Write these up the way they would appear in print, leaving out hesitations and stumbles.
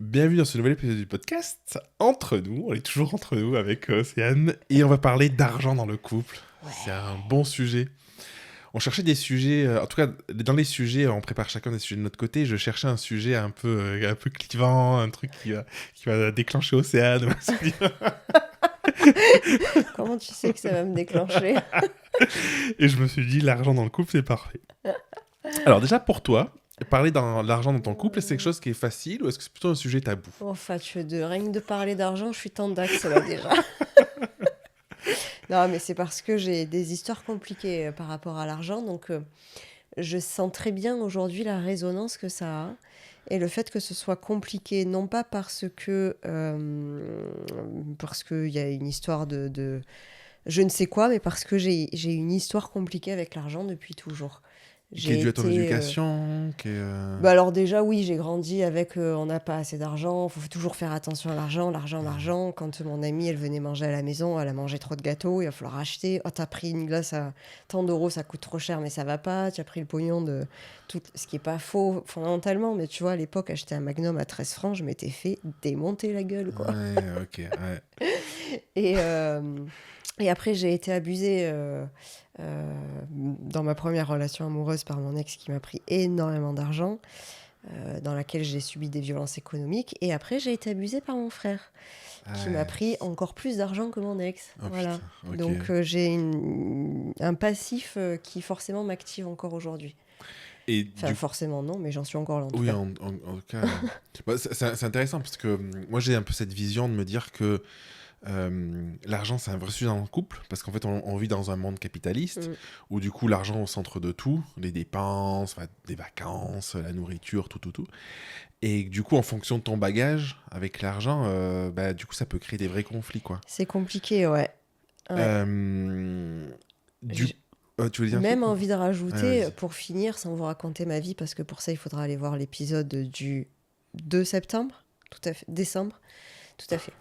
Bienvenue dans ce nouvel épisode du podcast Entre nous. On est toujours entre nous avec Océane et on va parler d'argent dans le couple. C'est un Ouais. bon sujet. On cherchait des sujets, en tout cas dans les sujets, on prépare chacun des sujets de notre côté. Je cherchais un sujet un peu clivant, un truc qui va déclencher Océane. Comment tu sais que ça va me déclencher? Et je me suis dit, l'argent dans le couple, c'est parfait. Alors déjà pour toi, parler de l'argent dans ton couple, c'est quelque chose qui est facile ou est-ce que c'est plutôt un sujet tabou? Enfin, rien que de parler d'argent, je suis tendax là déjà. Non, mais c'est parce que j'ai des histoires compliquées par rapport à l'argent, donc je sens très bien aujourd'hui la résonance que ça a. Et le fait que ce soit compliqué, non pas parce qu'il y a une histoire de je ne sais quoi, mais parce que j'ai une histoire compliquée avec l'argent depuis toujours. Qui est J'ai dû à ton été éducation, Bah alors déjà oui, j'ai grandi avec on n'a pas assez d'argent, faut toujours faire attention à l'argent, l'argent, l'argent. Quand mon amie elle venait manger à la maison, elle a mangé trop de gâteaux, il va falloir acheter. Oh t'as pris une glace à tant d'euros, ça coûte trop cher mais ça va pas. Tu as pris le pognon de tout, ce qui est pas faux fondamentalement, mais tu vois à l'époque acheter un Magnum à 13 francs, je m'étais fait démonter la gueule quoi. Ouais, ok, ouais. Et, euh, et après, j'ai été abusée dans ma première relation amoureuse par mon ex qui m'a pris énormément d'argent, dans laquelle j'ai subi des violences économiques. Et après, j'ai été abusée par mon frère qui m'a Ouais. pris encore plus d'argent que mon ex. Oh Voilà. putain, ok. Donc, j'ai un passif qui forcément m'active encore aujourd'hui. Et Enfin, du forcément non, mais j'en suis encore là en tout oui, cas. en tout cas, bah, c'est intéressant parce que moi j'ai un peu cette vision de me dire que l'argent c'est un vrai sujet dans le couple parce qu'en fait on vit dans un monde capitaliste Mm. où du coup l'argent est au centre de tout, les dépenses, enfin, des vacances, la nourriture, tout. Et du coup en fonction de ton bagage avec l'argent, bah, du coup ça peut créer des vrais conflits quoi. C'est compliqué, ouais. Ouais. Euh, du... J- tu voulais dire un truc Même ou... envie de Ouais, rajouter, vas-y. pour finir, sans vous raconter ma vie, parce que pour ça, il faudra aller voir l'épisode du 2 septembre, tout à fait, décembre, tout à fait.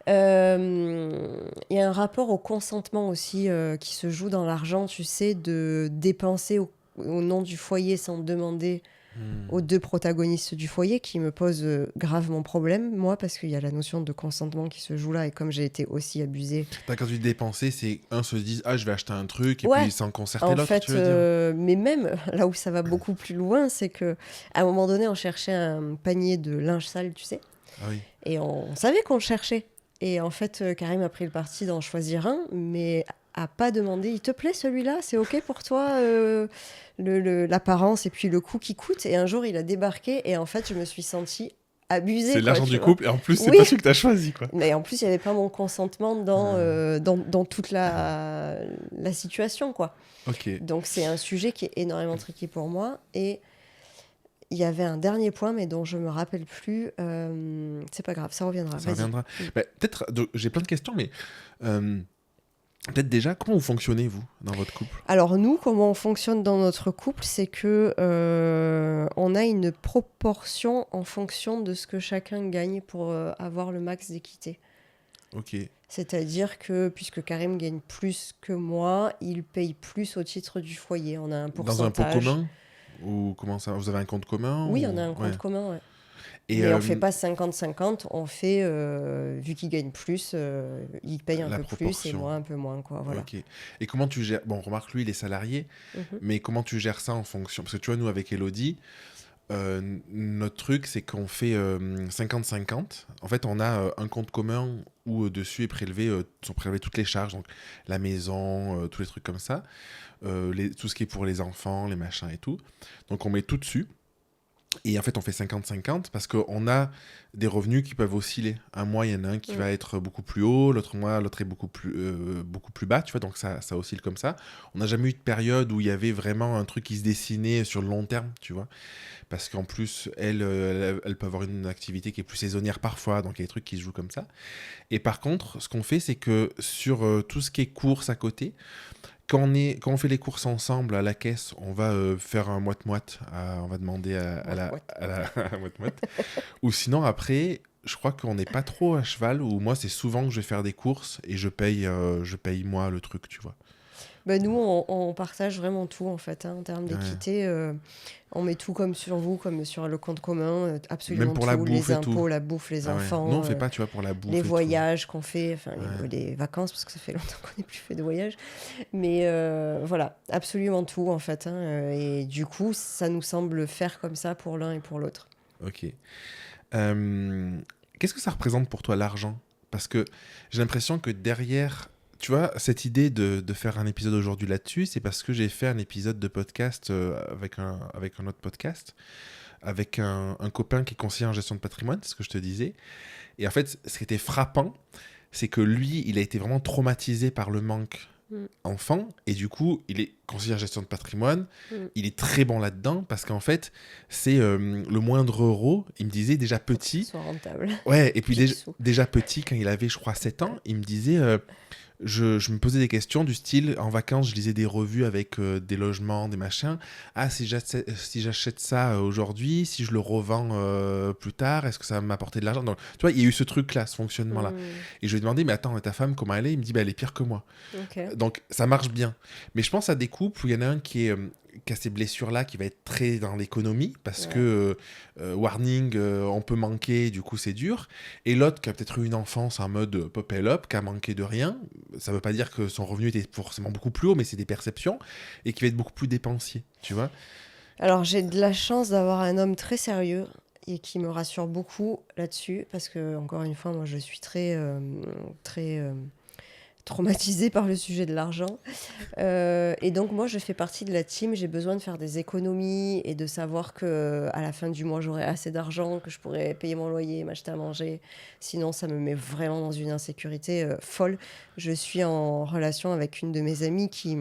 Il y a un rapport au consentement aussi qui se joue dans l'argent, tu sais, de dépenser au nom du foyer sans demander aux Hmm. deux protagonistes du foyer qui me pose grave mon problème, moi, parce qu'il y a la notion de consentement qui se joue là, et comme j'ai été aussi abusée. Quand tu dis dépenser, c'est un se dit ah je vais acheter un truc et Ouais, puis sans concerter en l'autre, tu fait, veux dire? mais même là où ça va beaucoup plus loin, c'est que à un moment donné, on cherchait un panier de linge sale, tu sais, Ah oui. et on savait qu'on le cherchait. Et en fait, Karim a pris le parti d'en choisir un, mais a pas demandé, il te plaît celui-là, c'est ok pour toi, l'apparence et puis le coût qui coûte. Et un jour, il a débarqué et en fait, je me suis sentie C'est abusée, quoi, l'argent tu du vois. couple et en plus c'est Oui, pas celui que t'as choisi quoi. mais en plus, il n'y avait pas mon consentement dans toute la situation, quoi. Ok. Donc c'est un sujet qui est énormément tricky pour moi. Et il y avait un dernier point, mais dont je me rappelle plus. C'est pas grave, ça reviendra. Ça Vas-y. reviendra. Bah, peut-être, j'ai plein de questions, mais euh, peut-être déjà, comment vous fonctionnez, vous, dans votre couple? Alors nous, comment on fonctionne dans notre couple, c'est que on a une proportion en fonction de ce que chacun gagne pour avoir le max d'équité. Ok. C'est-à-dire que puisque Karim gagne plus que moi, il paye plus au titre du foyer. On a un Dans un pot pourcentage. commun? Ou comment ça? Vous avez un compte commun Oui, on ou... a un Ouais. compte commun, ouais. Et Mais on fait pas 50-50, on fait, vu qu'il gagne plus, il paye un la peu plus et proportion. moi un peu moins, quoi, voilà. Ok. Et comment tu gères... Bon, remarque, lui, il est salarié, Mhm. mais comment tu gères ça en fonction... Parce que tu vois, nous, avec Elodie, notre truc, c'est qu'on fait 50-50. En fait, on a un compte commun où dessus sont prélevées toutes les charges, donc la maison, tous les trucs comme ça, tout ce qui est pour les enfants, les machins et tout. Donc on met tout dessus. Et en fait, on fait 50-50 parce qu'on a des revenus qui peuvent osciller. Un mois, il y en a un qui Mm. va être beaucoup plus haut, l'autre mois, l'autre est beaucoup plus bas, tu vois, donc ça oscille comme ça. On n'a jamais eu de période où il y avait vraiment un truc qui se dessinait sur le long terme, tu vois. Parce qu'en plus, elle peut avoir une activité qui est plus saisonnière parfois, donc il y a des trucs qui se jouent comme ça. Et par contre, ce qu'on fait, c'est que sur tout ce qui est courses à côté, quand on fait les courses ensemble à la caisse, on va faire un moite-moite. On va demander Mouette, mouette. à la à moite-moite. Ou sinon, après, je crois qu'on n'est pas trop à cheval. Ou moi, c'est souvent que je vais faire des courses et je paye moi le truc, tu vois. Bah, nous, on partage vraiment tout, en fait, hein, en termes Ouais. d'équité. On met tout comme sur vous, comme sur le compte commun, Même absolument pour la tout. bouffe Les et tout. impôts, la bouffe, les Ah ouais. Nous, on enfants, fait pas, tu vois, pour la les bouffe et tout. voyages qu'on fait, enfin Ouais. les vacances, parce que ça fait longtemps qu'on n'a plus fait de voyage. Mais voilà, absolument tout, en fait, hein, et du coup, ça nous semble faire comme ça pour l'un et pour l'autre. Ok. Qu'est-ce que ça représente pour toi l'argent? Parce que j'ai l'impression que derrière, tu vois, cette idée de faire un épisode aujourd'hui là-dessus, c'est parce que j'ai fait un épisode de podcast avec un autre podcast, avec un copain qui est conseiller en gestion de patrimoine, c'est ce que je te disais. Et en fait, ce qui était frappant, c'est que lui, il a été vraiment traumatisé par le manque Mm. enfant, et du coup, il est conseiller en gestion de patrimoine, Mm. il est très bon là-dedans, parce qu'en fait, c'est le moindre euro, il me disait déjà Faut que ça petit, soit rentable. ouais, et puis J'ai du sous. déjà petit, quand il avait, je crois, 7 ans, il me disait, je me posais des questions du style, en vacances, je lisais des revues avec des logements, des machins. Ah, si j'achète ça aujourd'hui, si je le revends plus tard, est-ce que ça va m'apporter de l'argent? Donc, tu vois, il y a eu ce truc-là, ce fonctionnement-là. Mm. Et je lui ai demandé, mais attends, ta femme, comment elle est? Il me dit, bah, elle est pire que moi. Ok. Donc, ça marche bien. Mais je pense à des couples où il y en a un qui a ces blessures-là, qui va être très dans l'économie, parce Ouais. que, warning, on peut manquer, du coup, c'est dur. Et l'autre qui a peut-être eu une enfance en mode pop et up, qui a manqué de rien. Ça veut pas dire que son revenu était forcément beaucoup plus haut, mais c'est des perceptions. Et qui va être beaucoup plus dépensier, tu vois. Alors, j'ai de la chance d'avoir un homme très sérieux et qui me rassure beaucoup là-dessus, parce que, encore une fois, moi, je suis très traumatisée par le sujet de l'argent. Et donc, moi, je fais partie de la team. J'ai besoin de faire des économies et de savoir que à la fin du mois, j'aurai assez d'argent, que je pourrai payer mon loyer, m'acheter à manger. Sinon, ça me met vraiment dans une insécurité folle. Je suis en relation avec une de mes amies qui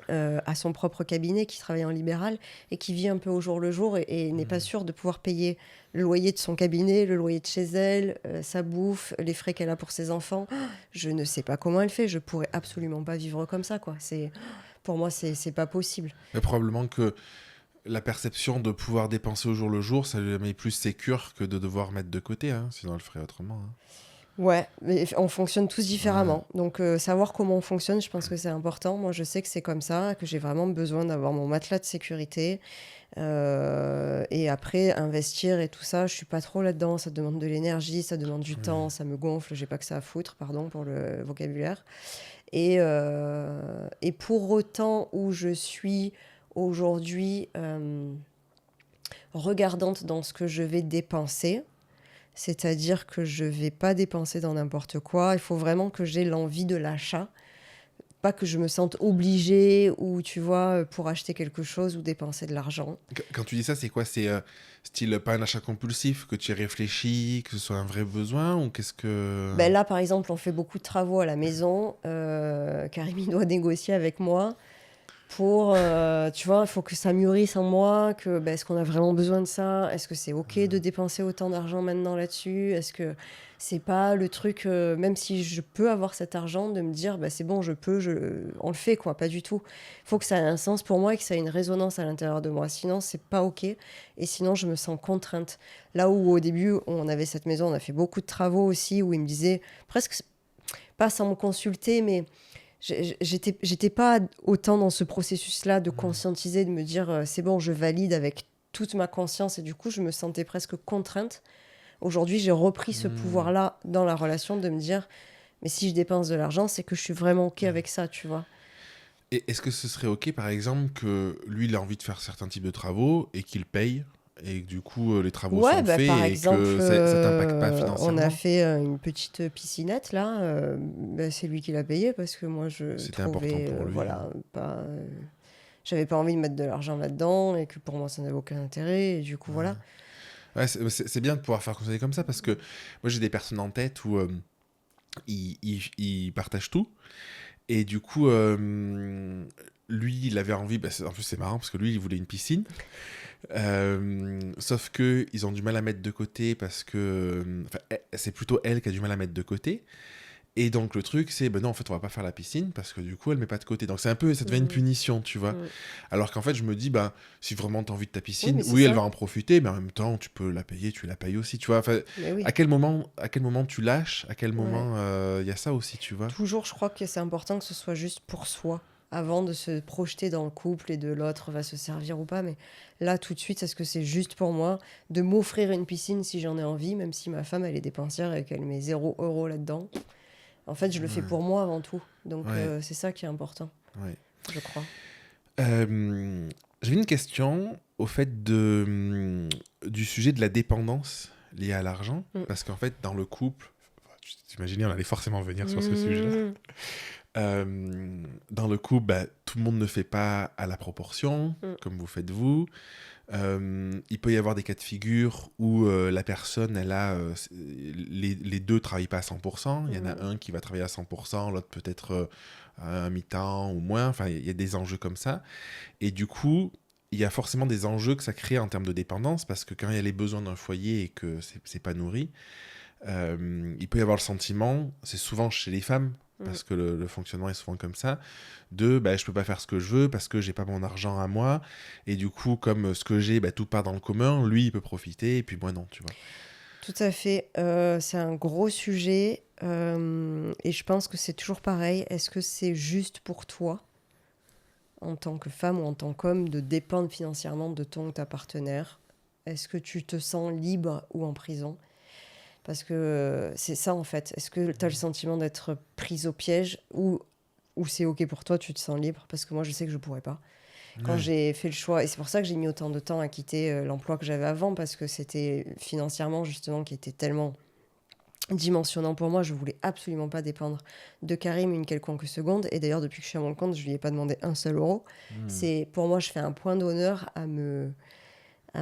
a son propre cabinet, qui travaille en libéral et qui vit un peu au jour le jour et n'est pas sûre de pouvoir payer le loyer de son cabinet, le loyer de chez elle, sa bouffe, les frais qu'elle a pour ses enfants. Je ne sais pas comment elle fait. Je pourrais absolument pas vivre comme ça, quoi. Pour moi, c'est pas possible. Mais probablement que la perception de pouvoir dépenser au jour le jour, ça lui met plus sécure que de devoir mettre de côté, hein, sinon elle le ferait autrement. Hein. Ouais, mais on fonctionne tous Ouais. différemment. Donc, savoir comment on fonctionne, je pense que c'est important. Moi, je sais que c'est comme ça, que j'ai vraiment besoin d'avoir mon matelas de sécurité. Et après, investir et tout ça, je suis pas trop là-dedans. Ça demande de l'énergie, ça demande du temps, ça me gonfle. J'ai pas que ça à foutre, pardon pour le vocabulaire. Et pour autant où je suis aujourd'hui regardante dans ce que je vais dépenser, c'est-à-dire que je vais pas dépenser dans n'importe quoi. Il faut vraiment que j'ai l'envie de l'achat. Pas que je me sente obligée ou, tu vois, pour acheter quelque chose ou dépenser de l'argent. Quand tu dis ça, c'est quoi? C'est style pas un achat compulsif, que tu y réfléchis, que ce soit un vrai besoin, ou qu'est-ce que... Ben là, par exemple, on fait beaucoup de travaux à la maison. Karim, il doit négocier avec moi pour, tu vois, il faut que ça mûrisse en moi, que est-ce qu'on a vraiment besoin de ça? Est-ce que c'est OK de dépenser autant d'argent maintenant là-dessus? Est-ce que c'est pas le truc, même si je peux avoir cet argent, de me dire, c'est bon, on le fait, quoi, pas du tout. Il faut que ça ait un sens pour moi et que ça ait une résonance à l'intérieur de moi. Sinon, c'est pas OK. Et sinon, je me sens contrainte. Là où au début, on avait cette maison, on a fait beaucoup de travaux aussi, où il me disait, presque pas sans me consulter, mais j'étais pas autant dans ce processus-là de conscientiser, de me dire c'est bon, je valide avec toute ma conscience et du coup je me sentais presque contrainte. Aujourd'hui, j'ai repris ce Hmm. pouvoir-là dans la relation de me dire mais si je dépense de l'argent, c'est que je suis vraiment OK avec ça, tu vois. Et est-ce que ce serait OK, par exemple, que lui, il a envie de faire certains types de travaux et qu'il paye, et que du coup, les travaux Ouais, sont par faits et exemple, que ça t'impacte pas on a financièrement? fait une petite piscinette là. C'est lui qui l'a payé parce que moi je C'était important trouvais, pour lui. voilà, pas. J'avais pas envie de mettre de l'argent là-dedans et que pour moi ça n'avait aucun intérêt. Et du coup, voilà. Ouais, c'est bien de pouvoir faire conseiller comme ça, parce que moi, j'ai des personnes en tête où ils partagent tout. Et du coup, lui, il avait envie, en plus c'est marrant parce que lui, il voulait une piscine. Sauf que ils ont du mal à mettre de côté parce que, enfin, c'est plutôt elle qui a du mal à mettre de côté. Et donc le truc, c'est, ben non, en fait, on va pas faire la piscine parce que du coup, elle met pas de côté. Donc c'est un peu, ça devient une Mmh. punition, tu vois. Mmh. Alors qu'en fait, je me dis, ben, si vraiment tu as envie de ta Oui, piscine, mais c'est oui, elle va ça. en profiter, mais en même temps, tu peux la payer, tu la payes aussi, tu vois. Enfin, Mais oui, à quel moment tu lâches, à quel ouais. moment il y a ça aussi, tu vois. Toujours, je crois que c'est important que ce soit juste pour soi, avant de se projeter dans le couple et de l'autre va se servir ou pas. Mais là, tout de suite, est-ce que c'est juste pour moi de m'offrir une piscine si j'en ai envie, même si ma femme, elle est dépensière et qu'elle met 0 € là-dedans. En fait, je le fais pour moi avant tout. Donc, Ouais, c'est ça qui est important, ouais. je crois. J'avais une question au fait du sujet de la dépendance liée à l'argent. Mm. Parce qu'en fait, dans le couple, tu t'imagines, on allait forcément venir sur ce sujet-là. Mm. Dans le couple, bah, tout le monde ne fait pas à la proportion, Mm. comme vous faites vous. Il peut y avoir des cas de figure où la personne, elle a, les deux travaillent pas à 100%. Il y en a un qui va travailler à 100%, l'autre peut-être à un mi-temps ou moins. Enfin, il y a des enjeux comme ça. Et du coup, il y a forcément des enjeux que ça crée en termes de dépendance, parce que quand il y a les besoins d'un foyer et que c'est pas nourri, il peut y avoir le sentiment, c'est souvent chez les femmes, parce que le fonctionnement est souvent comme ça, de bah, je peux pas faire ce que je veux parce que j'ai pas mon argent à moi, et du coup, comme ce que j'ai, bah, tout part dans le commun, lui il peut profiter, et puis moi non, tu vois. Tout à fait. C'est un gros sujet et je pense que c'est toujours pareil. Est-ce que c'est juste pour toi, en tant que femme ou en tant qu'homme, de dépendre financièrement de ton ou ta partenaire? Est-ce que tu te sens libre ou en prison? Parce que c'est ça en fait. Est-ce que tu as le sentiment d'être prise au piège ou c'est OK pour toi, tu te sens libre? Parce que moi, je sais que je pourrais pas. Quand Ouais. j'ai fait le choix, et c'est pour ça que j'ai mis autant de temps à quitter l'emploi que j'avais avant, parce que c'était financièrement justement qui était tellement dimensionnant pour moi. Je voulais absolument pas dépendre de Karim une quelconque seconde. Et d'ailleurs, depuis que je suis à mon compte, je lui ai pas demandé un seul euro. Hmm. C'est pour moi, je fais un point d'honneur à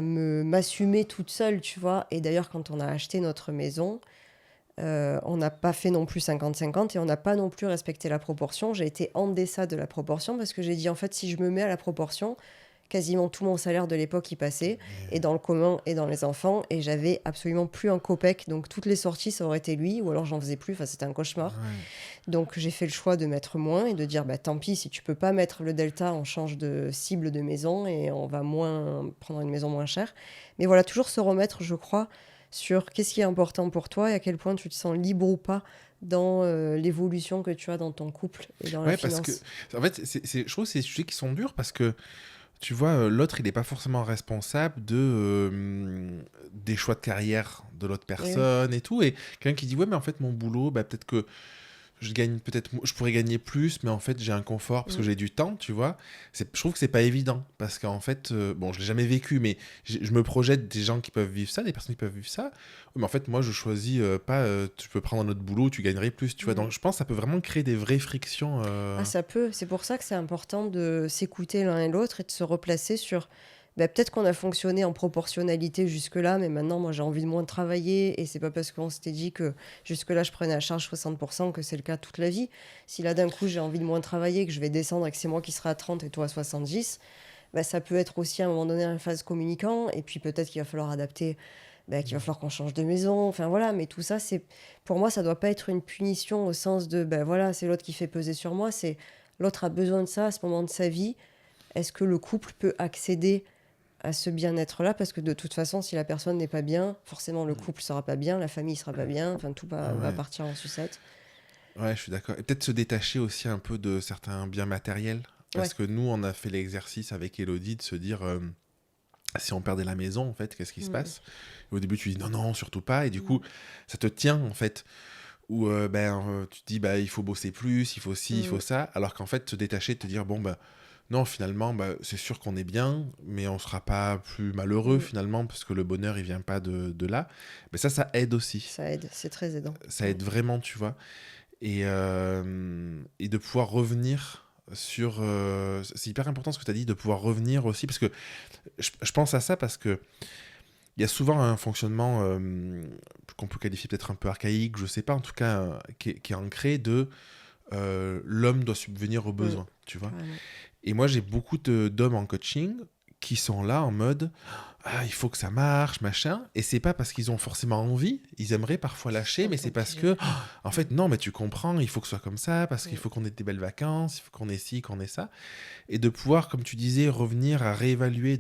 m'assumer toute seule, tu vois. Et d'ailleurs, quand on a acheté notre maison, on n'a pas fait non plus 50-50 et on n'a pas non plus respecté la proportion. J'ai été en deçà de la proportion parce que j'ai dit, en fait, si je me mets à la proportion, quasiment tout mon salaire de l'époque y passait, et dans le commun et dans les enfants, et j'avais absolument plus un copec. Donc toutes les sorties, ça aurait été lui, ou alors j'en faisais plus. Enfin, c'était un cauchemar. Ouais. Donc j'ai fait le choix de mettre moins et de dire, bah tant pis, si tu peux pas mettre le delta, on change de cible de maison et on va moins prendre une maison moins chère. Mais voilà, toujours se remettre, je crois, sur qu'est-ce qui est important pour toi et à quel point tu te sens libre ou pas dans l'évolution que tu as dans ton couple et dans la Ouais, parce que, finance. en fait, je trouve que c'est des sujets qui sont durs parce que, tu vois, l'autre, il n'est pas forcément responsable des choix de carrière de l'autre Et oui. personne et tout. Et quelqu'un qui dit, ouais, mais en fait, mon boulot, bah, peut-être que je pourrais gagner plus, mais en fait, j'ai un confort parce que Mm. j'ai du temps, tu vois. Je trouve que c'est pas évident parce qu'en fait, bon, je l'ai jamais vécu, mais je me projette des gens qui peuvent vivre ça, des personnes qui peuvent vivre ça. Mais en fait, moi, je choisis pas, tu peux prendre un autre boulot, tu gagnerais plus, tu vois. Mm. Donc, je pense que ça peut vraiment créer des vraies frictions. Ah, ça peut. C'est pour ça que c'est important de s'écouter l'un et l'autre et de se replacer sur. Bah, peut-être qu'on a fonctionné en proportionnalité jusque-là, mais maintenant, moi, j'ai envie de moins travailler. Et c'est pas parce qu'on s'était dit que jusque-là, je prenais à charge 60% que c'est le cas toute la vie. Si là, d'un coup, j'ai envie de moins travailler, que je vais descendre et que c'est moi qui serai à 30 et toi à 70, bah, ça peut être aussi à un moment donné une phase communicant. Et puis peut-être qu'il va falloir adapter, bah, qu'il va falloir qu'on change de maison. Enfin voilà, mais tout ça, c'est pour moi, ça doit pas être une punition au sens de, ben voilà, c'est l'autre qui fait peser sur moi. C'est l'autre a besoin de ça à ce moment de sa vie. Est-ce que le couple peut accéder à ce bien-être-là? Parce que de toute façon, si la personne n'est pas bien, forcément le couple sera pas bien, la famille sera pas bien, enfin tout va Ouais, partir en sucette. ouais, je suis d'accord. Et peut-être se détacher aussi un peu de certains biens matériels. Ouais. Parce que nous, on a fait l'exercice avec Elodie de se dire, si on perdait la maison, en fait, qu'est-ce qui se Mm. passe? Et au début, tu dis non, non, surtout pas. Et du coup, Mm. ça te tient, en fait. Où tu te dis, bah, il faut bosser plus, il faut ci, il faut Mm. ça. Alors qu'en fait, te détacher, te dire, bon, bah, non, finalement, bah, c'est sûr qu'on est bien, mais on sera pas plus malheureux, Mm. finalement, parce que le bonheur, il vient pas de là. Mais ça aide aussi. Ça aide, c'est très aidant. Ça Mm. aide vraiment, tu vois. Et de pouvoir revenir sur... c'est hyper important ce que tu as dit, de pouvoir revenir aussi, parce que je pense à ça parce que il y a souvent un fonctionnement qu'on peut qualifier peut-être un peu archaïque, je sais pas, en tout cas, qui est ancré de l'homme doit subvenir aux Mm. besoins, tu vois. Carrément. Et moi, j'ai beaucoup d'hommes en coaching qui sont là en mode il faut que ça marche, machin. Et c'est pas parce qu'ils ont forcément envie, ils aimeraient parfois lâcher, mais c'est parce que, en fait, non, mais tu comprends, il faut que ce soit comme ça, parce qu'il faut qu'on ait des belles vacances, il faut qu'on ait ci, qu'on ait ça. Et de pouvoir, comme tu disais, revenir à réévaluer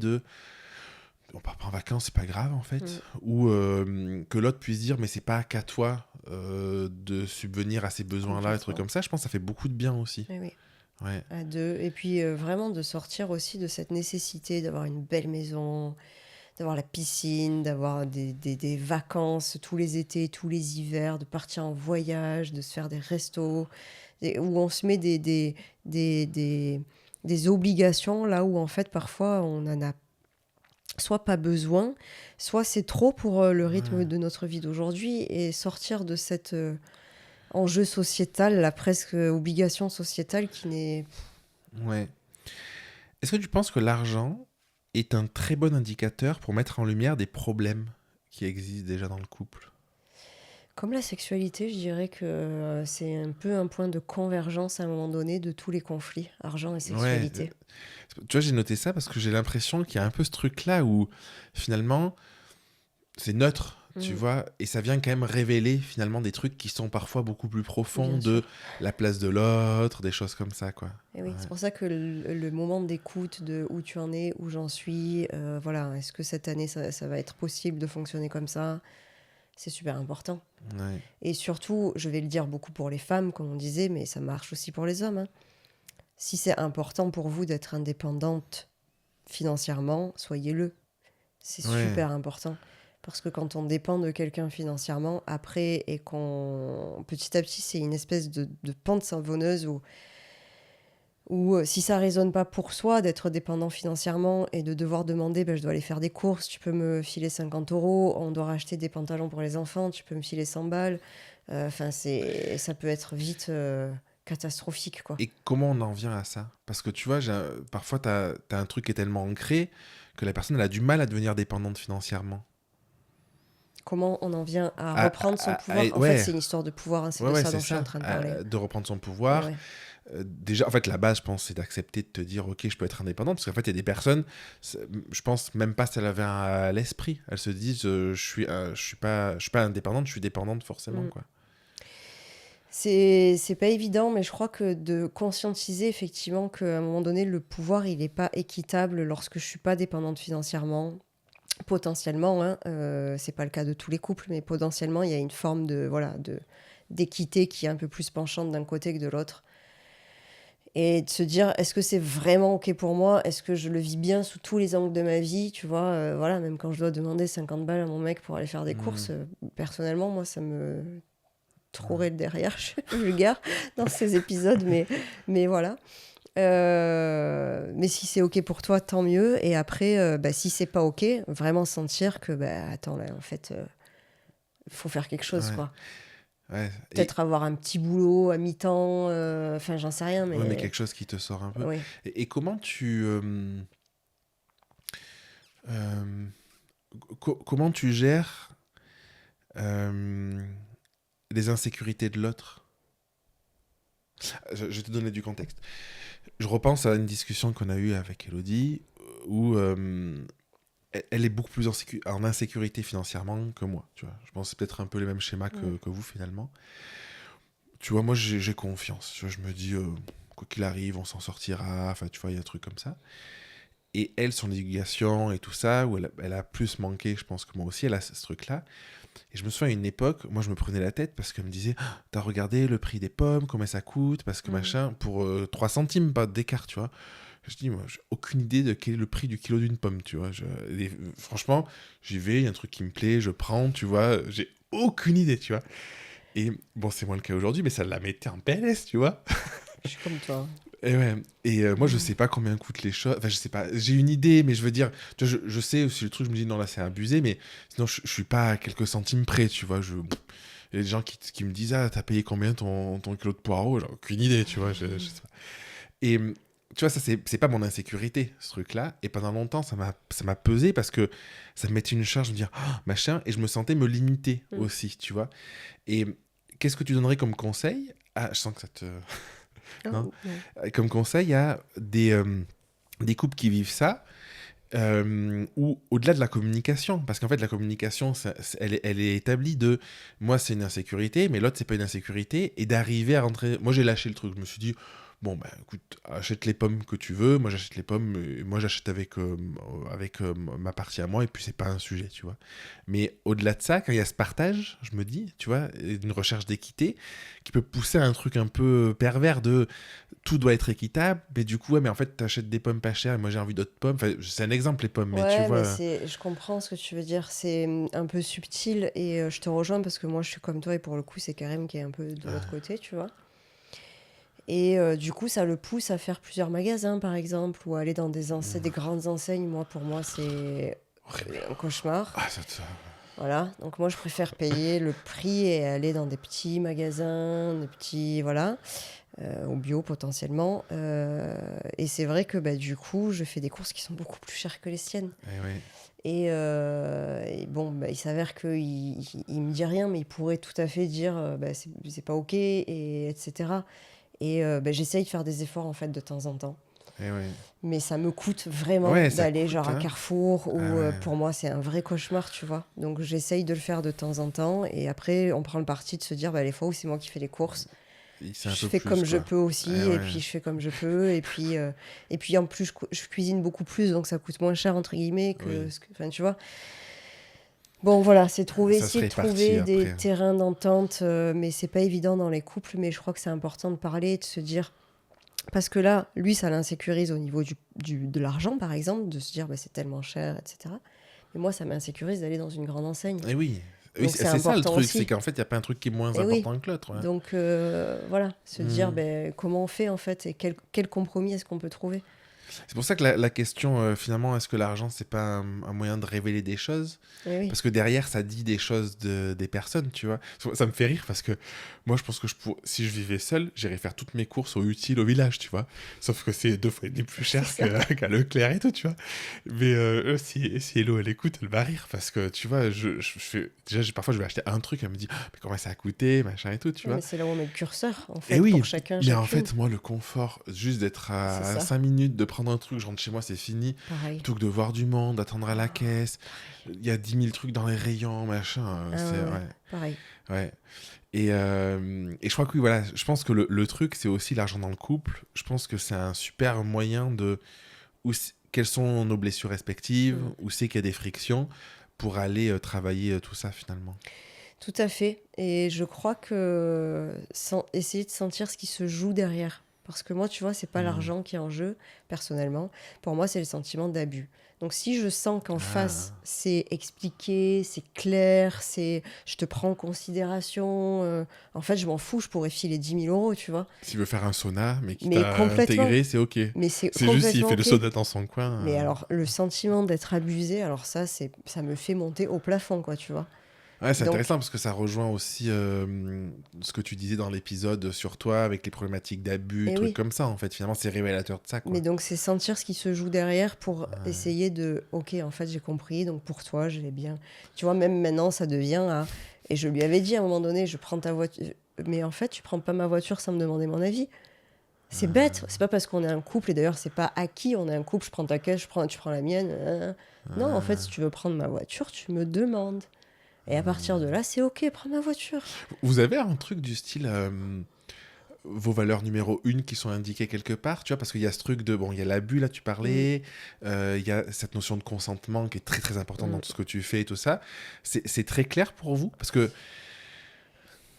on part pas en vacances, c'est pas grave en fait. Ou que l'autre puisse dire, mais c'est pas qu'à toi de subvenir à ces besoins-là, des trucs comme ça. Je pense que ça fait beaucoup de bien aussi. Oui. Ouais. À deux. Et puis vraiment de sortir aussi de cette nécessité d'avoir une belle maison, d'avoir la piscine, d'avoir des vacances tous les étés, tous les hivers, de partir en voyage, de se faire des restos, où on se met des obligations là où en fait parfois on en a soit pas besoin, soit c'est trop pour le rythme de notre vie d'aujourd'hui, et sortir de cet enjeu sociétal, la presque obligation sociétale qui n'est... Ouais. Est-ce que tu penses que l'argent est un très bon indicateur pour mettre en lumière des problèmes qui existent déjà dans le couple? Comme la sexualité, je dirais que c'est un peu un point de convergence à un moment donné de tous les conflits, argent et sexualité. Tu vois, j'ai noté ça parce que j'ai l'impression qu'il y a un peu ce truc-là où finalement c'est neutre, tu vois, et ça vient quand même révéler finalement des trucs qui sont parfois beaucoup plus profonds, de la place de l'autre, des choses comme ça, quoi. Et oui, c'est pour ça que le moment d'écoute de où tu en es, où j'en suis, voilà, est-ce que cette année ça va être possible de fonctionner comme ça? C'est super important. Ouais. Et surtout, je vais le dire beaucoup pour les femmes, comme on disait, mais ça marche aussi pour les hommes, hein. Si c'est important pour vous d'être indépendante financièrement, soyez-le. C'est super important. Parce que quand on dépend de quelqu'un financièrement, après, et qu'on... Petit à petit, c'est une espèce de pente savonneuse où si ça résonne pas pour soi d'être dépendant financièrement et de devoir demander, je dois aller faire des courses, tu peux me filer 50 €, on doit racheter des pantalons pour les enfants, tu peux me filer 100 balles. Enfin, ça peut être vite catastrophique, quoi. Et comment on en vient à ça? Parce que tu vois, parfois, t'as un truc qui est tellement ancré que la personne elle a du mal à devenir dépendante financièrement. Comment on en vient à reprendre son pouvoir? En fait, c'est une histoire de pouvoir, hein, c'est de ça dont je suis en train de parler. De reprendre son pouvoir. Déjà, en fait, la base, je pense, c'est d'accepter de te dire, ok, je peux être indépendante, parce qu'en fait, il y a des personnes, je pense même pas si elles avaient à l'esprit, elles se disent, je suis pas indépendante, je suis dépendante forcément, quoi. C'est pas évident, mais je crois que de conscientiser effectivement qu'à un moment donné, le pouvoir, il n'est pas équitable lorsque je suis pas dépendante financièrement. Potentiellement, hein, c'est pas le cas de tous les couples, mais potentiellement, il y a une forme d'équité qui est un peu plus penchante d'un côté que de l'autre. Et de se dire, est-ce que c'est vraiment OK pour moi? Est-ce que je le vis bien sous tous les angles de ma vie? Tu vois, voilà, même quand je dois demander 50 balles à mon mec pour aller faire des courses, personnellement, moi, ça me trouerait le derrière. Je suis vulgaire dans ces épisodes, mais voilà. Mais si c'est OK pour toi, tant mieux. Et après, si c'est pas OK, vraiment sentir que, attends, là, en fait, faut faire quelque chose, quoi. Ouais. Peut-être avoir un petit boulot à mi-temps, enfin, j'en sais rien, mais... Ouais, mais quelque chose qui te sort un peu. Oui. Et comment comment tu gères les insécurités de l'autre? Je vais te donner du contexte. Je repense à une discussion qu'on a eue avec Elodie où elle est beaucoup plus en insécurité financièrement que moi. Tu vois. Je pense que c'est peut-être un peu les mêmes schémas que vous finalement. Tu vois, moi j'ai confiance. Tu vois, je me dis, quoi qu'il arrive, on s'en sortira. Enfin, tu vois, il y a un truc comme ça. Et elle, son éducation et tout ça, où elle a plus manqué, je pense que moi aussi, elle a ce truc-là. Et je me souviens à une époque, moi je me prenais la tête parce qu'elle me disait, t'as regardé le prix des pommes, combien ça coûte, parce que machin, pour 3 centimes, pas d'écart, tu vois. Je dis, moi, j'ai aucune idée de quel est le prix du kilo d'une pomme, tu vois. Franchement, j'y vais, il y a un truc qui me plaît, je prends, tu vois. J'ai aucune idée, tu vois. Et bon, c'est moins le cas aujourd'hui, mais ça la mettait en PLS, tu vois. Je suis comme toi. Et ouais. Et moi, je sais pas combien coûtent les choses. Enfin, je sais pas. J'ai une idée, mais je veux dire, tu vois, je sais aussi le truc. Je me dis non, là, c'est abusé, mais sinon, je suis pas à quelques centimes près, tu vois. Il y a des gens qui me disent, ah, t'as payé combien ton kilo de poireaux? J'ai aucune idée, tu vois. Je sais pas. Et tu vois, ça, c'est pas mon insécurité, ce truc-là. Et pendant longtemps, ça m'a pesé parce que ça me mettait une charge de me dire, oh, machin, et je me sentais me limiter aussi, tu vois. Et qu'est-ce que tu donnerais comme conseil? Ah, je sens que ça te. Non. Comme conseil à des couples qui vivent ça Ou au-delà de la communication, parce qu'en fait la communication, elle est établie de moi c'est une insécurité, mais l'autre c'est pas une insécurité, et d'arriver à rentrer. Moi j'ai lâché le truc, je me suis dit bon bah écoute, achète les pommes que tu veux, moi j'achète les pommes, et moi j'achète avec ma partie à moi, et puis c'est pas un sujet, tu vois. Mais au-delà de ça, quand il y a ce partage, je me dis, tu vois, une recherche d'équité qui peut pousser à un truc un peu pervers de tout doit être équitable, mais du coup, ouais, mais en fait, t'achètes des pommes pas chères et moi j'ai envie d'autres pommes. Enfin, c'est un exemple, les pommes, mais tu Ouais, mais vois. je comprends ce que tu veux dire. C'est un peu subtil et je te rejoins parce que moi je suis comme toi et pour le coup c'est Karim qui est un peu de l'autre côté, tu vois. Et du coup ça le pousse à faire plusieurs magasins par exemple ou à aller dans des grandes enseignes. Moi pour moi c'est Horrible. un cauchemar. Ah, Voilà. Donc moi je préfère payer le prix et aller dans des petits magasins, des petits voilà, au bio potentiellement. Et c'est vrai que bah, du coup je fais des courses qui sont beaucoup plus chères que les siennes. ouais. Et bon, bah, il s'avère qu'il me dit rien, mais il pourrait tout à fait dire bah, c'est pas ok, et etc. Et bah, j'essaye de faire des efforts en fait de temps en temps. Ouais. Mais ça me coûte vraiment Ouais, ça d'aller coûte, genre à hein. Carrefour, Ah où ouais. pour moi c'est un vrai cauchemar, tu vois. Donc j'essaye de le faire de temps en temps. Et après, on prend le parti de se dire bah, les fois où c'est moi qui fais les courses, C'est un je peu fais plus, comme je quoi. peux aussi, et Ouais. puis je fais comme je peux, et puis en plus je cuisine beaucoup plus, donc ça coûte moins cher entre guillemets Oui. enfin tu vois. Bon, voilà, Ça se essayer de répartit trouver des après. terrains d'entente, mais c'est pas évident dans les couples, mais je crois que c'est important de parler et de se dire. Parce que là, lui, ça l'insécurise au niveau de l'argent, par exemple, de se dire bah, c'est tellement cher, etc. Mais moi, ça m'insécurise d'aller dans une grande enseigne. Et oui. Oui, Donc c'est c'est ça le important truc, c'est aussi. qu'en fait, il n'y a pas un truc qui est moins Et oui. important que l'autre. Ouais. Donc voilà, se dire Hmm. ben, comment on fait en fait et quel compromis est-ce qu'on peut trouver. C'est pour ça que la question, finalement, est-ce que l'argent, c'est pas un moyen de révéler des choses? Et oui. Parce que derrière, ça dit des choses des personnes, tu vois. Ça me fait rire parce que moi, je pense que si je vivais seul, j'irais faire toutes mes courses au utile au village, tu vois. Sauf que c'est 2 fois et demi plus C'est cher ça. qu'à Leclerc et tout, tu vois. Mais si Hello, elle écoute, elle va rire parce que, tu vois, je fais... Déjà, parfois, je vais acheter un truc, elle me dit, Ah, mais comment ça a coûté, machin et tout, tu Ouais, vois. mais c'est là où on met le curseur, en Et fait, oui, pour chacun, mais en chacune. fait, moi, le confort, juste d'être C'est à ça. 5 minutes, de prendre un truc, je rentre chez moi, c'est fini, Pareil. plutôt que de voir du monde, d'attendre à la Ah, caisse, pareil. il y a 10 000 trucs dans les rayons, machin, Ah c'est... ouais, Ouais, pareil. ouais. Et je crois que oui, voilà, je pense que le truc, c'est aussi l'argent dans le couple. Je pense que c'est un super moyen de... quelles sont nos blessures respectives, Mm. où c'est qu'il y a des frictions, pour aller travailler tout ça, finalement. Tout à fait. Et je crois que essayer de sentir ce qui se joue derrière. Parce que moi, tu vois, c'est pas Hmm. l'argent qui est en jeu, personnellement. Pour moi, c'est le sentiment d'abus. Donc, si je sens qu'en face, Ah. c'est expliqué, c'est clair, je te prends en considération, en fait, je m'en fous, je pourrais filer 10 000 euros, tu vois. S'il veut faire un sauna, mais quitte Mais à complètement. intégrer, c'est ok. Mais c'est C'est juste s'il complètement fait le OK. sauna dans son coin. Mais alors, le sentiment d'être abusé, alors ça me fait monter au plafond, quoi, tu vois. Ouais, c'est Donc, intéressant parce que ça rejoint aussi ce que tu disais dans l'épisode sur toi avec les problématiques d'abus, eh trucs oui. comme ça. En fait, finalement, c'est révélateur de ça, Mais quoi. donc, c'est sentir ce qui se joue derrière pour Ouais. essayer de, OK, en fait, j'ai compris, donc pour toi, je vais bien. Tu vois, même maintenant, ça devient à. Et je lui avais dit à un moment donné, je prends ta voiture. Mais en fait, tu prends pas ma voiture sans me demander mon avis. C'est bête. C'est pas parce qu'on est un couple, et d'ailleurs, c'est pas acquis, on est un couple, je prends ta caisse, tu prends la mienne. Non, en fait, si tu veux prendre ma voiture, tu me demandes. Et à partir de là, c'est OK, prends ma voiture. Vous avez un truc du style vos valeurs numéro 1 qui sont indiquées quelque part, tu vois, parce qu'il y a ce truc de, bon, il y a l'abus, là, tu Mm, parlais, il y a cette notion de consentement qui est très très importante dans mm. tout ce que tu fais et tout ça. C'est très clair pour vous? Parce que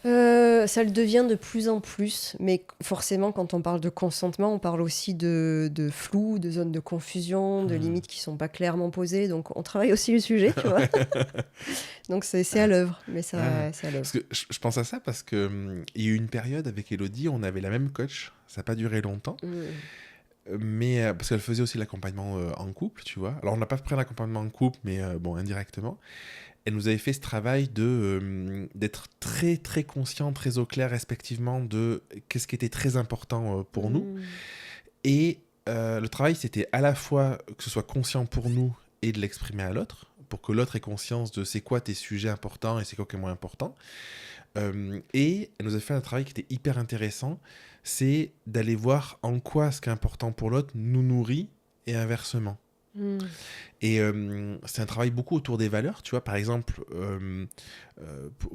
Ça le devient de plus en plus, mais forcément, quand on parle de consentement, on parle aussi de flou, de zones de confusion, de Hmm. limites qui sont pas clairement posées. Donc, on travaille aussi le sujet, tu vois. Donc, c'est à l'œuvre, mais Ah, c'est à parce l'œuvre. que je pense à ça parce que il y a eu une période avec Elodie, on avait la même coach, ça n'a pas duré longtemps, Mm. mais parce qu'elle faisait aussi l'accompagnement en couple, tu vois. Alors on n'a pas pris l'accompagnement en couple, mais bon, indirectement. Elle nous avait fait ce travail d'être très très conscient, très au clair respectivement de qu'est-ce qui était très important pour nous. Mm. Et le travail, c'était à la fois que ce soit conscient pour nous et de l'exprimer à l'autre, pour que l'autre ait conscience de c'est quoi tes sujets importants et c'est quoi qui est moins important. Et elle nous a fait un travail qui était hyper intéressant, c'est d'aller voir en quoi ce qui est important pour l'autre nous nourrit et inversement. Mm. Et c'est un travail beaucoup autour des valeurs, tu vois. Par exemple,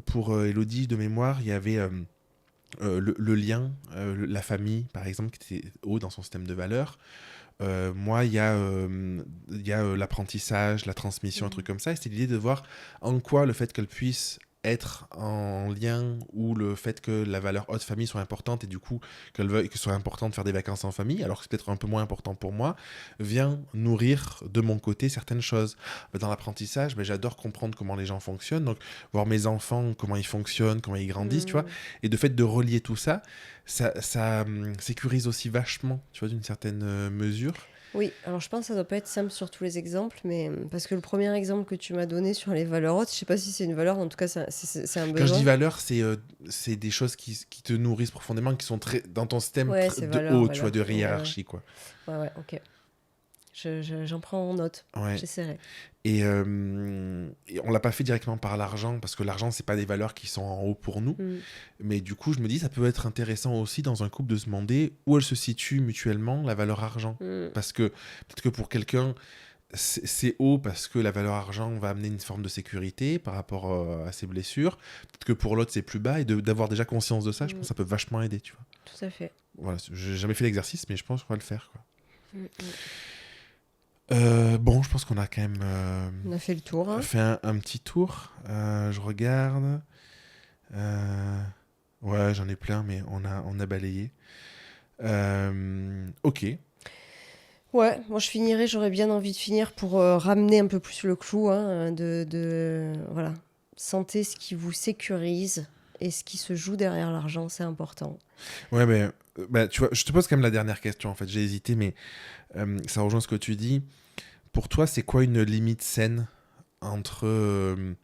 pour Elodie, de mémoire, il y avait le lien, la famille, par exemple, qui était haut dans son système de valeurs. Moi, il y a l'apprentissage, la transmission, un truc Mm. comme ça. Et c'était l'idée de voir en quoi le fait qu'elle puisse être en lien ou le fait que la valeur haute famille soit importante et du coup qu'elle veuille que ce soit important de faire des vacances en famille alors que c'est peut-être un peu moins important pour moi vient nourrir de mon côté certaines choses. Dans l'apprentissage, ben, j'adore comprendre comment les gens fonctionnent, donc voir mes enfants, comment ils fonctionnent, comment ils grandissent, tu vois, Mm. et de fait de relier tout ça, ça sécurise aussi vachement, tu vois, d'une certaine mesure. Oui, alors je pense que ça doit pas être simple sur tous les exemples, mais parce que le premier exemple que tu m'as donné sur les valeurs hautes, je sais pas si c'est une valeur, en tout cas c'est un Quand je dis besoin. valeur, c'est des choses qui te nourrissent profondément, qui sont très, dans ton système Ouais, c'est de valeurs, haut, tu vois, valeurs. de Ouais, ouais, hiérarchie, quoi. ouais, ouais, ok. J'en prends en note. Ouais. J'essaierai. Et on l'a pas fait directement par l'argent, parce que l'argent, c'est pas des valeurs qui sont en haut pour nous. Mm. Mais du coup, je me dis, ça peut être intéressant aussi dans un couple de se demander où elle se situe mutuellement, la valeur argent. Mm. Parce que peut-être que pour quelqu'un, c'est haut parce que la valeur argent va amener une forme de sécurité par rapport à ses blessures. Peut-être que pour l'autre, c'est plus bas. Et d'avoir déjà conscience de ça, je pense Mm. que ça peut vachement aider, tu vois. Tout à fait. Voilà, j'ai jamais fait l'exercice, mais je pense qu'on va le faire, quoi. Mm, mm. Bon, je pense qu'on a quand même On a fait le tour, hein. fait un petit tour. Je regarde. Ouais, j'en ai plein, mais on a balayé. Ok. Ouais, moi je finirai, j'aurais bien envie de finir pour ramener un peu plus le clou, hein, voilà, sentez ce qui vous sécurise et ce qui se joue derrière l'argent, c'est important. Ouais, mais bah, tu vois, je te pose quand même la dernière question. En fait, j'ai hésité, mais ça rejoint ce que tu dis. Pour toi, c'est quoi une limite saine entre euh,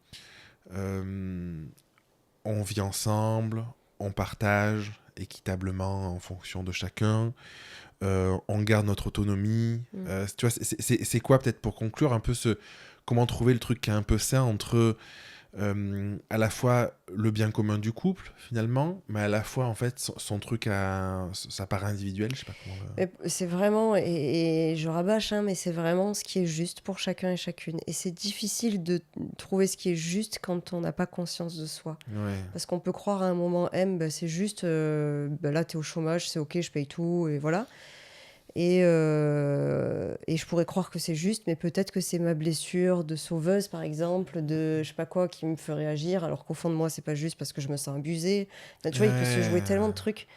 on vit ensemble, on partage équitablement en fonction de chacun, on garde notre autonomie. Mm. Tu vois, c'est quoi peut-être pour conclure un peu comment trouver le truc qui est un peu sain entre à la fois le bien commun du couple finalement, mais à la fois en fait son truc à sa part individuelle, je sais pas comment. Mais c'est vraiment, et je rabâche, hein, mais c'est vraiment ce qui est juste pour chacun et chacune. Et c'est difficile de trouver ce qui est juste quand on n'a pas conscience de soi. Ouais. Parce qu'on peut croire à un moment M, bah, c'est juste, bah, là, tu es au chômage, c'est ok, je paye tout, et voilà. Et je pourrais croire que c'est juste, mais peut-être que c'est ma blessure de sauveuse, par exemple, de je sais pas quoi, qui me ferait agir, alors qu'au fond de moi, c'est pas juste parce que je me sens abusée. Enfin, tu vois, il peut se jouer Ouais. tellement de trucs.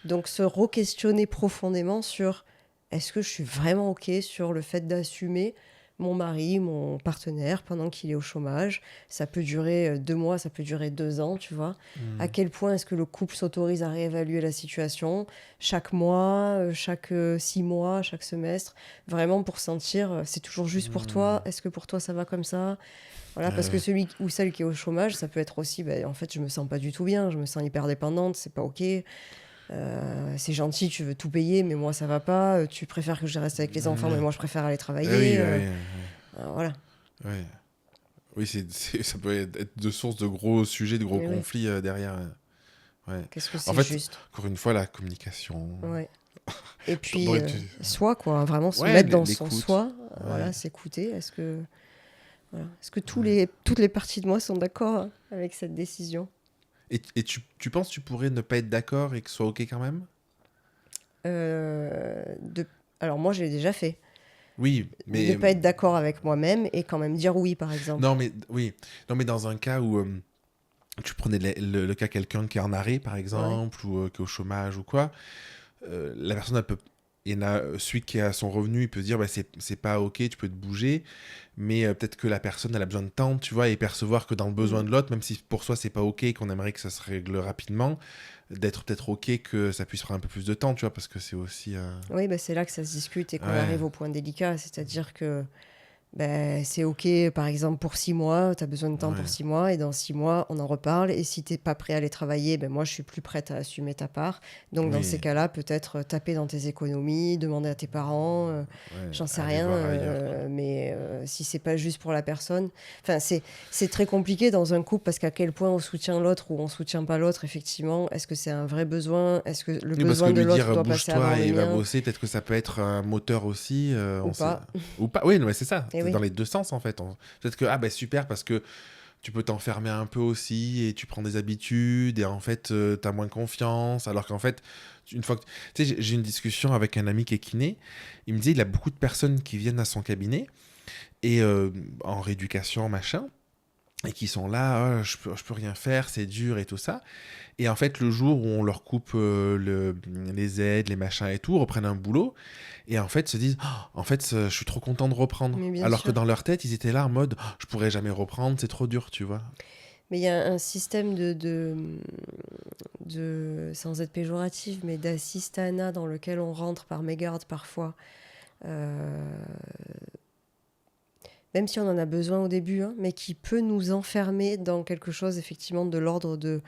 Donc, se re-questionner profondément sur est-ce que je suis vraiment ok sur le fait d'assumer mon mari, mon partenaire, pendant qu'il est au chômage. Ça peut durer 2 mois, ça peut durer 2 ans, tu vois. À Mm. quel point est-ce que le couple s'autorise à réévaluer la situation chaque mois, chaque 6 mois, chaque semestre, vraiment pour sentir c'est toujours juste pour toi. Mm. Est-ce que pour toi ça va comme ça? Voilà, parce que Ouais. celui ou celle qui est au chômage, ça peut être aussi, bah, en fait, je me sens pas du tout bien, je me sens hyper dépendante, c'est pas ok. C'est gentil, tu veux tout payer, mais moi ça va pas. Tu préfères que je reste avec les enfants, mais Ouais. moi je préfère aller Ah oui, travailler. bah oui, Voilà. ouais. Oui, ça peut être de source de gros sujets, de gros Mais oui. conflits derrière. Ouais. Qu'est-ce que En c'est fait, juste? encore une fois, la communication. Ouais. Et puis, Dans soi, quoi. Vraiment se Ouais, mettre dans son l'écoute. soi. Ouais. Voilà, s'écouter. Est-ce que Ouais. toutes les parties de moi sont d'accord avec cette décision? Et tu penses que tu pourrais ne pas être d'accord et que ce soit ok quand même? Euh, de... Alors, moi, je l'ai déjà fait. Oui, Ne mais pas être d'accord avec moi-même et quand même dire oui, par exemple. non, mais oui, non, mais dans un cas où tu prenais le cas quelqu'un qui est en arrêt, par Ouais. exemple, ou qui est au chômage ou quoi, la personne, elle peut. Et là, celui qui a son revenu, il peut se dire, bah, c'est pas ok, tu peux te bouger, mais peut-être que la personne, elle a besoin de temps, tu vois, et percevoir que dans le besoin Mm. de l'autre, même si pour soi, c'est pas ok, qu'on aimerait que ça se règle rapidement, d'être peut-être ok que ça puisse prendre un peu plus de temps, tu vois, parce que c'est aussi. Oui, bah, c'est là que ça se discute et qu'on Ouais. arrive au point délicat. C'est-à-dire que ben, c'est OK, par exemple, pour 6 mois, tu as besoin de temps pour Ouais. 6 mois, et dans 6 mois, on en reparle. Et si tu n'es pas prêt à aller travailler, ben, moi, je suis plus prête à assumer ta part. Donc, dans ces Oui. cas-là, peut-être taper dans tes économies, demander à tes parents, Ouais. j'en sais Aller rien, voir ailleurs, quoi. mais si c'est pas juste pour la personne. Enfin, c'est très compliqué dans un couple parce qu'à quel point on soutient l'autre ou on soutient pas l'autre, effectivement. Est-ce que c'est un vrai besoin? Est-ce que le Oui, parce que besoin de lui l'autre dire doit passer avant bouge-toi le et va mien bosser, peut-être que ça peut être un moteur aussi. ou On sait... pas? Ou pas. Oui, non, mais c'est ça. Eh C'est dans oui, les deux sens en fait. Peut-être que ah ben super parce que tu peux t'enfermer un peu aussi et tu prends des habitudes et en fait t'as moins confiance. Alors qu'en fait, une fois que tu sais, j'ai une discussion avec un ami qui est kiné. Il me disait il a beaucoup de personnes qui viennent à son cabinet et en rééducation machin et qui sont là, ah, je peux rien faire, c'est dur et tout ça. Et en fait, le jour où on leur coupe les aides, les machins et tout, reprennent un boulot, et en fait se disent, ah, en fait, je suis trop content de reprendre. mais bien Alors que sûr. dans leur tête, ils étaient là en mode, je pourrais jamais reprendre, c'est trop dur, tu vois. Mais il y a un système sans être péjoratif, mais d'assistanat dans lequel on rentre par mégarde parfois. Euh, Même si on en a besoin au début, hein, mais qui peut nous enfermer dans quelque chose effectivement de l'ordre de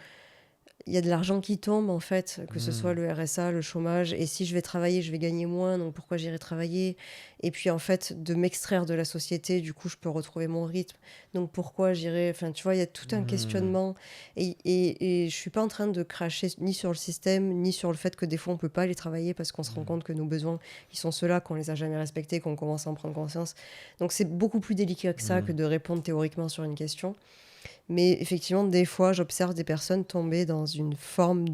il y a de l'argent qui tombe en fait, que ce soit Hmm. le RSA, le chômage, et si je vais travailler, je vais gagner moins, donc pourquoi j'irai travailler? Et puis en fait, de m'extraire de la société, du coup, je peux retrouver mon rythme, donc pourquoi j'irai? Enfin, tu vois, il y a tout un Hmm. questionnement, et je suis pas en train de cracher ni sur le système, ni sur le fait que des fois on peut pas aller travailler parce qu'on se rend compte que nos besoins, ils sont ceux-là, qu'on les a jamais respectés, qu'on commence à en prendre conscience. Donc c'est beaucoup plus délicat que ça, que Hmm. de répondre théoriquement sur une question. Mais effectivement, des fois, j'observe des personnes tomber dans une forme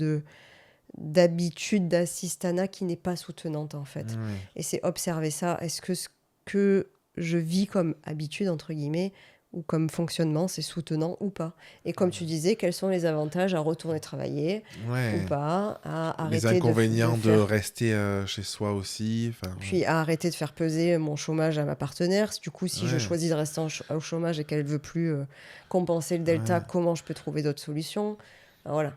d'habitude d'assistanat qui n'est pas soutenante, en fait. Ouais. Et c'est observer ça. Est-ce que ce que je vis comme habitude, entre guillemets, ou comme fonctionnement, c'est soutenant ou pas? Et comme tu disais, quels sont les avantages à retourner travailler ou Ouais. pas, à Les arrêter de inconvénients de faire rester chez soi aussi. Enfin, puis à arrêter de faire peser mon chômage à ma partenaire. Du coup, si je ouais. choisis de rester au chômage et qu'elle veut plus compenser le delta, Ouais. comment je peux trouver d'autres solutions? Voilà.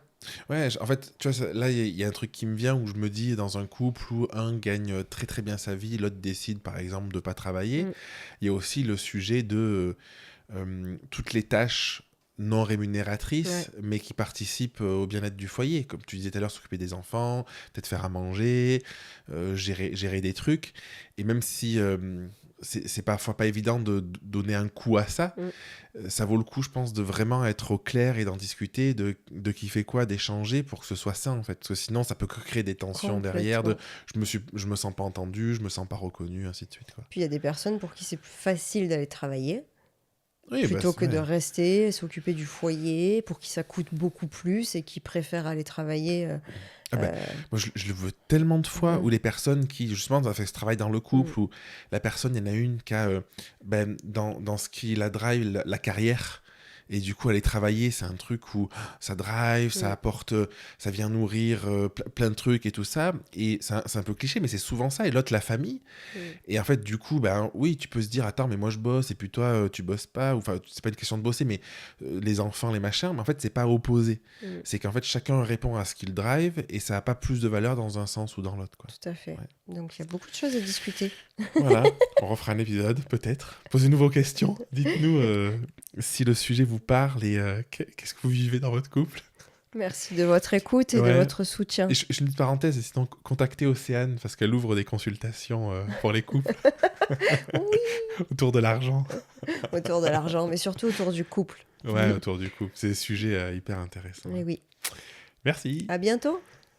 Ouais, en fait, tu vois, là, il y a un truc qui me vient où je me dis, dans un couple où un gagne très très bien sa vie, l'autre décide, par exemple, de pas travailler, Mm. il y a aussi le sujet de toutes les tâches non Ouais. rémunératrices, mais qui participent au bien-être du foyer. Comme tu disais tout à l'heure, s'occuper des enfants, peut-être faire à manger, gérer des trucs. Et même si c'est parfois pas évident de donner un coup à ça, Mm. ça vaut le coup, je pense, de vraiment être au clair et d'en discuter, de qui fait quoi, d'échanger pour que ce soit sain, en fait. Parce que sinon, ça peut que créer des tensions derrière, de Complètement. je me sens pas entendu, je me sens pas reconnu, ainsi de suite, quoi. Puis il y a des personnes pour qui c'est plus facile d'aller travailler Oui, bah, plutôt que de ouais. rester, s'occuper du foyer, pour qui ça coûte beaucoup plus et qui préfèrent aller travailler. Ah ben, Euh, moi, je le veux tellement de fois mm, où les personnes qui, justement, ont fait ce travail dans le mm, couple, où la personne, il y en a une qui a, dans ce qui la drive, la carrière, et du coup, aller travailler, c'est un truc où ça drive, ça mm, apporte, ça vient nourrir plein de trucs et tout ça, et c'est un peu cliché, mais c'est souvent ça, et l'autre, la famille, mm. et en fait, du coup, ben oui, tu peux se dire, attends, mais moi je bosse, et puis toi, tu bosses pas. Ou enfin, c'est pas une question de bosser, mais les enfants, les machins, mais en fait, c'est pas opposé. Mm. C'est qu'en fait, chacun répond à ce qu'il drive, et ça a pas plus de valeur dans un sens ou dans l'autre, quoi. Tout à fait. Ouais. Donc il y a beaucoup de choses à discuter. Voilà, on refera un épisode, peut-être. Posez-nous vos questions. Dites-nous si le sujet vous parle et qu'est-ce que vous vivez dans votre couple. Merci de votre écoute et de Ouais. votre soutien. Et une petite parenthèse, et sinon, contactez Océane, parce qu'elle ouvre des consultations pour les couples Oui, autour de l'argent. autour de l'argent, mais surtout autour du couple. Ouais, autour du couple. C'est des sujets hyper intéressants. Mais oui. Merci. À bientôt.